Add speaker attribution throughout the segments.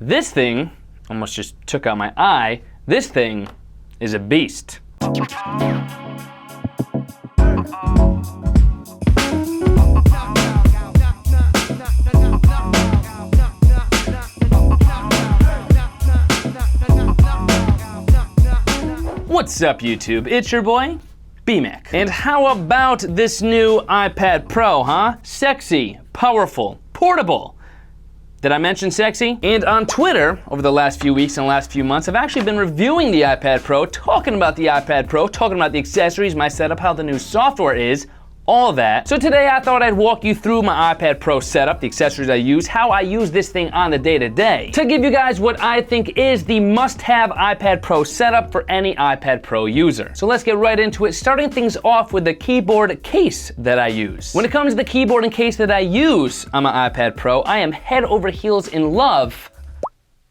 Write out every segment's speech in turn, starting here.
Speaker 1: This thing, almost just took out my eye, this thing is a beast. What's up, YouTube? It's your boy, B-Mac. And how about this new iPad Pro, huh? Sexy, powerful, portable. Did I mention sexy? And on Twitter, over the last few weeks and last few months, I've actually been reviewing the iPad Pro, talking about the iPad Pro, talking about the accessories, my setup, how the new software is, all of that. So today I thought I'd walk you through my iPad Pro setup, the accessories I use, how I use this thing on the day-to-day, to give you guys what I think is the must-have iPad Pro setup for any iPad Pro user. So let's get right into it, starting things off with the keyboard case that I use. When it comes to the keyboard and case that I use on my iPad Pro, I am head over heels in love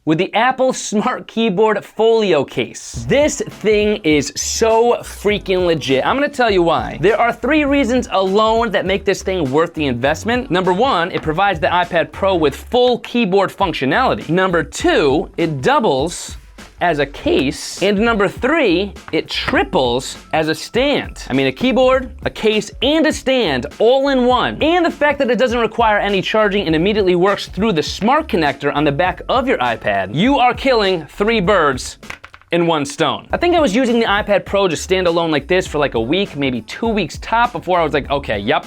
Speaker 1: with the Apple Smart Keyboard Folio case. This thing is so freaking legit. I'm gonna tell you why. There are 3 reasons alone that make this thing worth the investment. Number 1, it provides the iPad Pro with full keyboard functionality. Number 2, it doubles as a case. And number 3, it triples as a stand. I mean, a keyboard, a case, and a stand all in one. And the fact that it doesn't require any charging and immediately works through the smart connector on the back of your iPad. You are killing 3 birds in 1 stone. I think I was using the iPad Pro just standalone like this for like a week, maybe 2 weeks top, before I was like, okay, yep,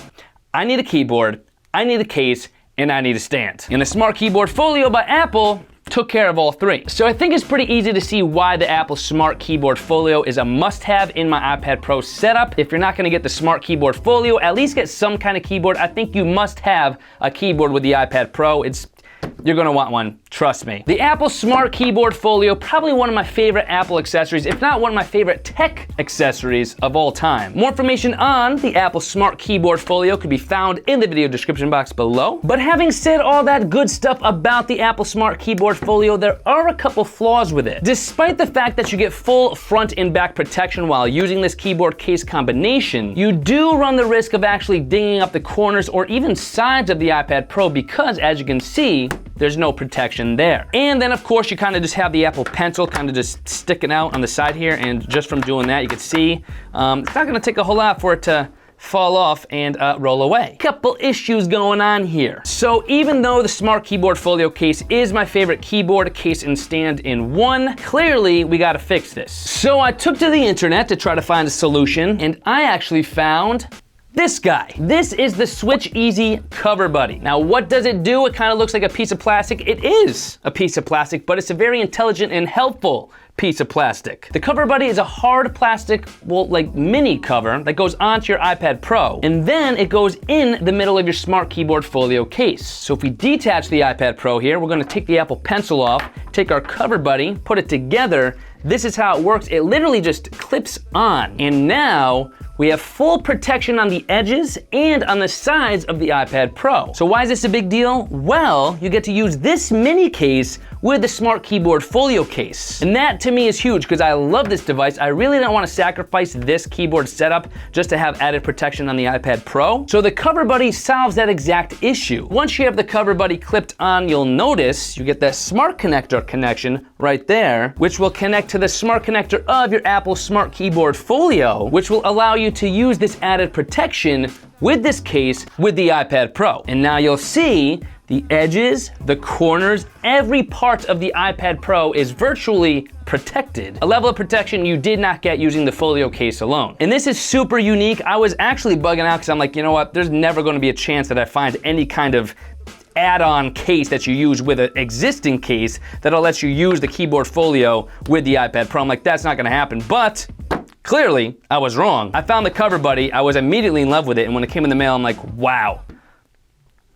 Speaker 1: I need a keyboard, I need a case, and I need a stand. And the Smart Keyboard Folio by Apple took care of all 3. So I think it's pretty easy to see why the Apple Smart Keyboard Folio is a must-have in my iPad Pro setup. If you're not gonna get the Smart Keyboard Folio, at least get some kind of keyboard. I think you must have a keyboard with the iPad Pro. You're gonna want one, trust me. The Apple Smart Keyboard Folio, probably one of my favorite Apple accessories, if not one of my favorite tech accessories of all time. More information on the Apple Smart Keyboard Folio could be found in the video description box below. But having said all that good stuff about the Apple Smart Keyboard Folio, there are a couple flaws with it. Despite the fact that you get full front and back protection while using this keyboard case combination, you do run the risk of actually dinging up the corners or even sides of the iPad Pro because, as you can see, there's no protection there. And then of course you kind of just have the Apple Pencil kind of just sticking out on the side here, and just from doing that you can see it's not gonna take a whole lot for it to fall off and roll away. Couple issues going on here. So even though the Smart Keyboard Folio case is my favorite keyboard, case, and stand in one, clearly we gotta fix this. So I took to the internet to try to find a solution, and I actually found this guy. This is the Switch Easy Cover Buddy. Now, what does it do? It kind of looks like a piece of plastic. It is a piece of plastic, but it's a very intelligent and helpful piece of plastic. The Cover Buddy is a hard plastic, well, like mini cover that goes onto your iPad Pro, and then it goes in the middle of your Smart Keyboard Folio case. So if we detach the iPad Pro here, we're gonna take the Apple Pencil off, take our Cover Buddy, put it together. This is how it works. It literally just clips on. And now, we have full protection on the edges and on the sides of the iPad Pro. So why is this a big deal? Well, you get to use this mini case with the Smart Keyboard Folio case. And that to me is huge because I love this device. I really don't want to sacrifice this keyboard setup just to have added protection on the iPad Pro. So the Cover Buddy solves that exact issue. Once you have the Cover Buddy clipped on, you'll notice you get that Smart Connector connection right there, which will connect to the Smart Connector of your Apple Smart Keyboard Folio, which will allow you to use this added protection with this case with the iPad Pro. And now you'll see the edges, the corners, every part of the iPad Pro is virtually protected. A level of protection you did not get using the Folio case alone. And this is super unique. I was actually bugging out because I'm like, you know what? There's never gonna be a chance that I find any kind of add-on case that you use with an existing case that'll let you use the Keyboard Folio with the iPad Pro. I'm like, that's not gonna happen, but clearly I was wrong. I found the Cover Buddy, I was immediately in love with it, and when it came in the mail, I'm like, wow.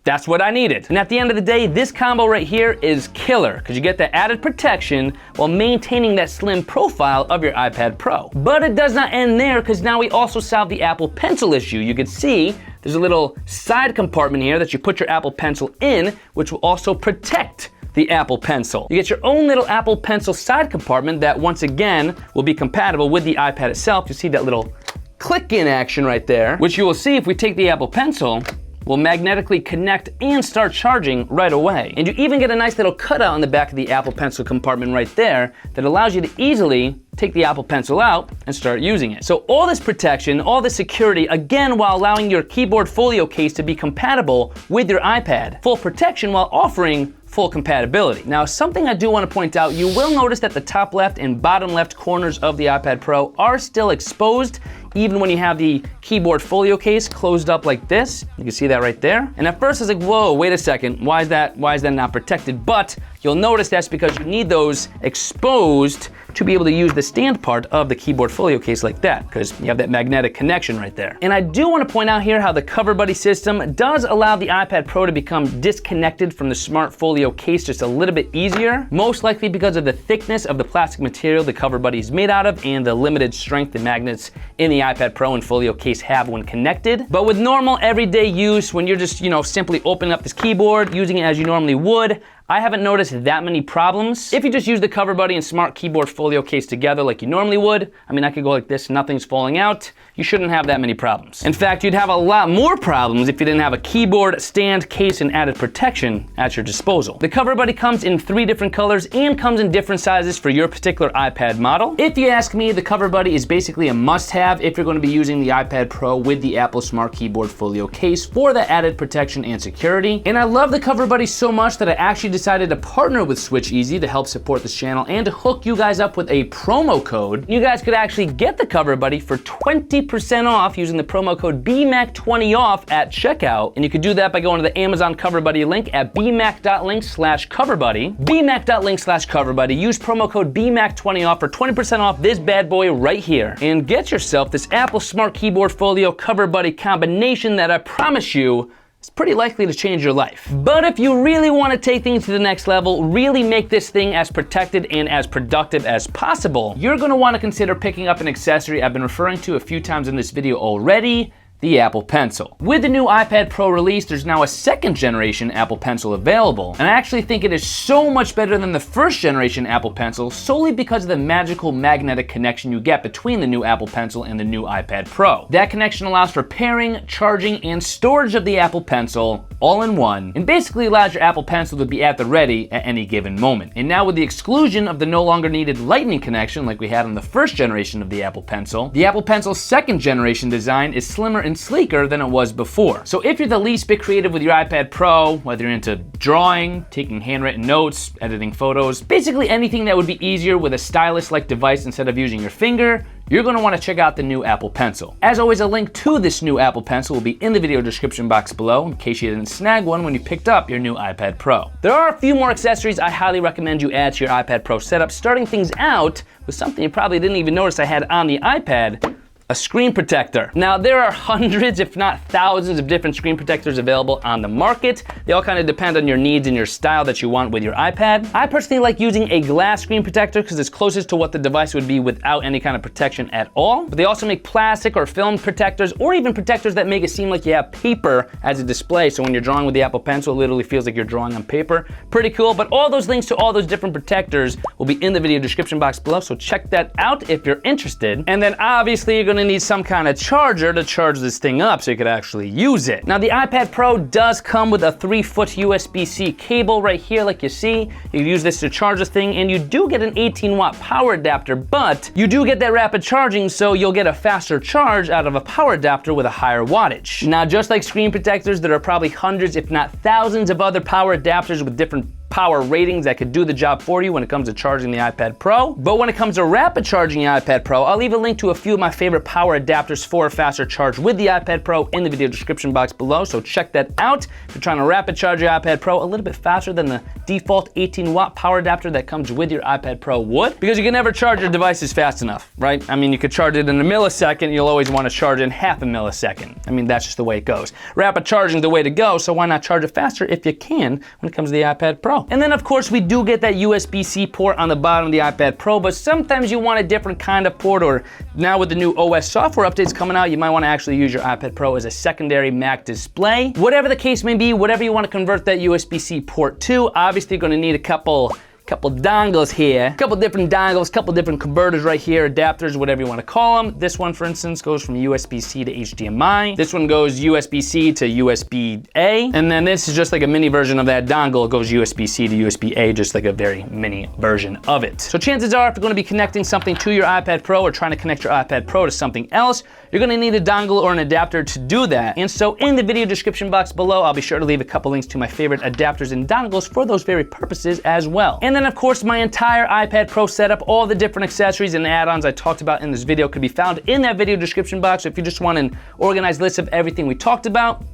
Speaker 1: That's what I needed. And at the end of the day, this combo right here is killer because you get that added protection while maintaining that slim profile of your iPad Pro. But it does not end there because now we also solve the Apple Pencil issue. You can see there's a little side compartment here that you put your Apple Pencil in, which will also protect the Apple Pencil. You get your own little Apple Pencil side compartment that once again will be compatible with the iPad itself. You see that little click-in action right there, which you will see if we take the Apple Pencil, will magnetically connect and start charging right away. And you even get a nice little cutout on the back of the Apple Pencil compartment right there that allows you to easily take the Apple Pencil out and start using it. So all this protection, all this security, again, while allowing your keyboard Folio case to be compatible with your iPad. Full protection while offering full compatibility. Now, something I do want to point out, you will notice that the top left and bottom left corners of the iPad Pro are still exposed, even when you have the keyboard Folio case closed up like this. You can see that right there. And at first I was like, whoa, wait a second, why is that not protected? But you'll notice that's because you need those exposed to be able to use the stand part of the keyboard Folio case like that, because you have that magnetic connection right there. And I do want to point out here how the Cover Buddy system does allow the iPad Pro to become disconnected from the Smart Folio case just a little bit easier, most likely because of the thickness of the plastic material the Cover Buddy is made out of and the limited strength the magnets in the iPad Pro and Folio case have when connected. But with normal everyday use, when you're just, simply opening up this keyboard, using it as you normally would, I haven't noticed that many problems. If you just use the Cover Buddy and Smart Keyboard Folio case together like you normally would, I could go like this, nothing's falling out, you shouldn't have that many problems. In fact, you'd have a lot more problems if you didn't have a keyboard, stand, case, and added protection at your disposal. The Cover Buddy comes in 3 different colors and comes in different sizes for your particular iPad model. If you ask me, the Cover Buddy is basically a must-have if you're going to be using the iPad Pro with the Apple Smart Keyboard Folio case for the added protection and security. And I love the Cover Buddy so much that I actually decided to partner with SwitchEasy to help support this channel and to hook you guys up with a promo code. You guys could actually get the Cover Buddy for 20% off using the promo code BMAC20OFF at checkout. And you could do that by going to the Amazon Cover Buddy link at bmac.link/coverbuddy. bmac.link/coverbuddy. Use promo code BMAC20OFF for 20% off this bad boy right here. And get yourself this Apple Smart Keyboard Folio Cover Buddy combination that I promise you it's pretty likely to change your life. But if you really want to take things to the next level, really make this thing as protected and as productive as possible, you're going to want to consider picking up an accessory I've been referring to a few times in this video already, the Apple Pencil. With the new iPad Pro release, there's now a 2nd generation Apple Pencil available. And I actually think it is so much better than the 1st generation Apple Pencil solely because of the magical magnetic connection you get between the new Apple Pencil and the new iPad Pro. That connection allows for pairing, charging, and storage of the Apple Pencil all in one, and basically allows your Apple Pencil to be at the ready at any given moment. And now with the exclusion of the no longer needed lightning connection like we had on the 1st generation of the Apple Pencil, the Apple Pencil's 2nd generation design is slimmer and sleeker than it was before. So if you're the least bit creative with your iPad Pro, whether you're into drawing, taking handwritten notes, editing photos, basically anything that would be easier with a stylus-like device instead of using your finger, you're going to want to check out the new Apple Pencil. As always, a link to this new Apple Pencil will be in the video description box below in case you didn't snag one when you picked up your new iPad Pro. There are a few more accessories I highly recommend you add to your iPad Pro setup, starting things out with something you probably didn't even notice I had on the iPad, a screen protector. Now, there are hundreds, if not thousands, of different screen protectors available on the market. They all kind of depend on your needs and your style that you want with your iPad. I personally like using a glass screen protector because it's closest to what the device would be without any kind of protection at all. But they also make plastic or film protectors, or even protectors that make it seem like you have paper as a display. So when you're drawing with the Apple Pencil, it literally feels like you're drawing on paper. Pretty cool, but all those links to all those different protectors will be in the video description box below, so check that out if you're interested. And then obviously you're gonna need some kind of charger to charge this thing up so you could actually use it. Now the iPad Pro does come with a 3-foot USB-C cable right here like you see. You can use this to charge this thing, and you do get an 18-watt power adapter, but you do get that rapid charging, so you'll get a faster charge out of a power adapter with a higher wattage. Now just like screen protectors, there are probably hundreds if not thousands of other power adapters with different power ratings that could do the job for you when it comes to charging the iPad Pro. But when it comes to rapid charging the iPad Pro, I'll leave a link to a few of my favorite power adapters for a faster charge with the iPad Pro in the video description box below, so check that out if you're trying to rapid charge your iPad Pro a little bit faster than the default 18-watt power adapter that comes with your iPad Pro would, because you can never charge your devices fast enough, right? You could charge it in a millisecond, you'll always want to charge it in half a millisecond. That's just the way it goes. Rapid charging is the way to go, so why not charge it faster if you can when it comes to the iPad Pro? And then of course we do get that USB-C port on the bottom of the iPad Pro, but sometimes you want a different kind of port, or now with the new OS software updates coming out, you might want to actually use your iPad Pro as a secondary Mac display. Whatever the case may be, whatever you want to convert that USB-C port to, obviously you're going to need a couple couple dongles here, couple different dongles, couple different converters right here, adapters, whatever you want to call them. This one, for instance, goes from USB-C to HDMI. This one goes USB-C to USB-A. And then this is just like a mini version of that dongle. It goes USB-C to USB-A, just like a very mini version of it. So chances are, if you're going to be connecting something to your iPad Pro or trying to connect your iPad Pro to something else, you're going to need a dongle or an adapter to do that. And so in the video description box below, I'll be sure to leave a couple links to my favorite adapters and dongles for those very purposes as well. And then of course, my entire iPad Pro setup, all the different accessories and add-ons I talked about in this video could be found in that video description box. So if you just want an organized list of everything we talked about,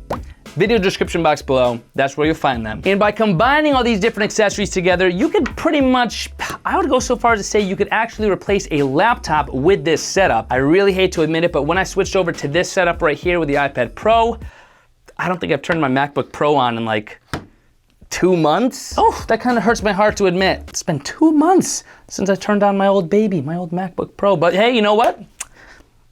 Speaker 1: video description box below, that's where you'll find them. And by combining all these different accessories together, you could pretty much, I would go so far as to say you could actually replace a laptop with this setup. I really hate to admit it, but when I switched over to this setup right here with the iPad Pro, I don't think I've turned my MacBook Pro on in like 2 months. Oh, that kind of hurts my heart to admit. It's been 2 months since I turned on my old baby, my old MacBook Pro. But hey, you know what?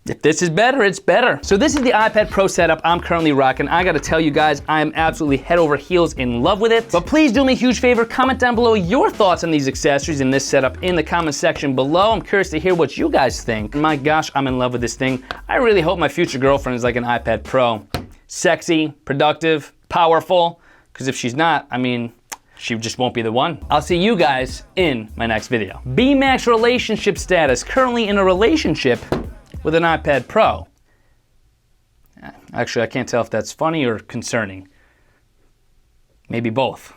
Speaker 1: If this is better, it's better. So this is the iPad Pro setup I'm currently rocking. I gotta tell you guys, I am absolutely head over heels in love with it. But please do me a huge favor, comment down below your thoughts on these accessories in this setup in the comment section below. I'm curious to hear what you guys think. My gosh, I'm in love with this thing. I really hope my future girlfriend is like an iPad Pro. Sexy, productive, powerful. Because if she's not, I mean, she just won't be the one. I'll see you guys in my next video. B-Mac's relationship status, currently in a relationship with an iPad Pro. Actually, I can't tell if that's funny or concerning. Maybe both.